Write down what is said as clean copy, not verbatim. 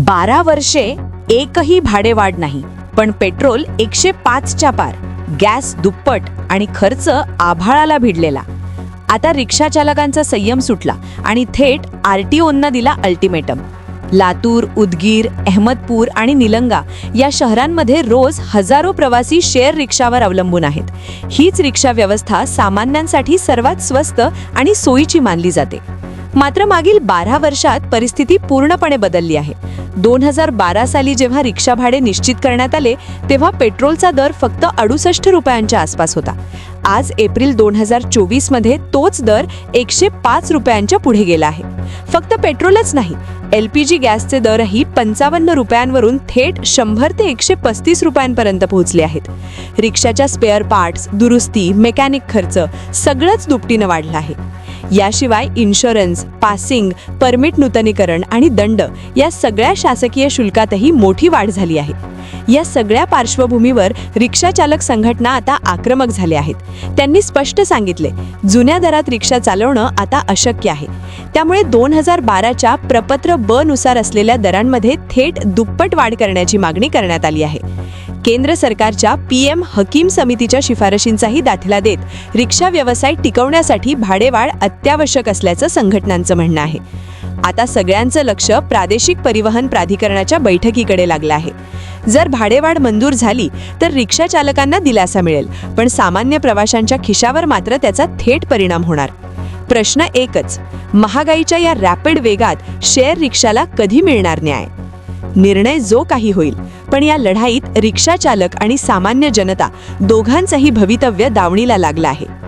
12 वर्षे एकही भाडेवाढ नाही, पण पेट्रोल 105च्या पार, गॅस दुप्पट आणि खर्च आभाळाला भिडलेला. आता रिक्षा चालकांचा संयम सुटला आणि थेट आरटीओंना दिला अल्टिमेटम. लातूर, उदगीर, अहमदपूर आणि निलंगा या शहरांमध्ये रोज हजारो प्रवासी शेअर रिक्षावर अवलंबून आहेत. हीच रिक्षा व्यवस्था सामान्यांसाठी सर्वात स्वस्त आणि सोयीची मानली जाते. मात्र मागील 12 वर्षात परिस्थिती पूर्णपणे बदलली आहे. 2012 साली जेव्हा रिक्षा भाडे निश्चित करण्यात आले तेव्हा पेट्रोलचा दर फक्त 68 रुपयांच्या आसपास होता. आज एप्रिल 2024 मध्ये तोच दर 105 रुपयांच्या पुढे गेला आहे. फक्त पेट्रोलच नाही, LPG गॅसचे दरही 55 रुपयांवरून थेट 100 ते 135 रुपयांपर्यंत पोहोचले आहेत. रिक्षाच्या स्पेअर पार्ट्स, दुरुस्ती, मेकॅनिक खर्च सगळंच दुपटीनं वाढलं आहे. याशिवाय इन्शुरन्स, पासिंग, परमिट नूतनीकरण आणि दंड या सगळ्या शासकीय शुल्कातही मोठी वाढ झाली आहे. या सगळ्या पार्श्वभूमीवर रिक्षा चालक संघटना आता आक्रमक झाल्या आहेत. त्यांनी स्पष्ट सांगितले, जुन्या दरात रिक्षा चालवणं आता अशक्य आहे. त्यामुळे 2012च्या प्रपत्र ब नुसार असलेल्या दरांमध्ये थेट दुप्पट वाढ करण्याची मागणी करण्यात आली आहे. केंद्र सरकारच्या PM हकीम समितीच्या शिफारशींचाही दाखला देत रिक्षा व्यवसाय टिकवण्यासाठी भाडेवाढ अत्यावश्यक असल्याचं संघटनांचं म्हणणं आहे. आता सगळ्यांचं लक्ष प्रादेशिक परिवहन प्राधिकरणाच्या बैठकीकडे लागलं आहे. जर भाडेवाढ मंजूर झाली तर रिक्षा चालकांना दिलासा मिळेल, पण सामान्य प्रवाशांच्या खिशावर मात्र त्याचा थेट परिणाम होणार. प्रश्न एकच, महागाईच्या या रॅपिड वेगात शेअर रिक्षाला कधी मिळणार न्याय? निर्णय जो काही होईल, पण या लढाईत रिक्षा चालक आणि सामान्य जनता दोघांचंही भवितव्य दावणीला लागलं आहे.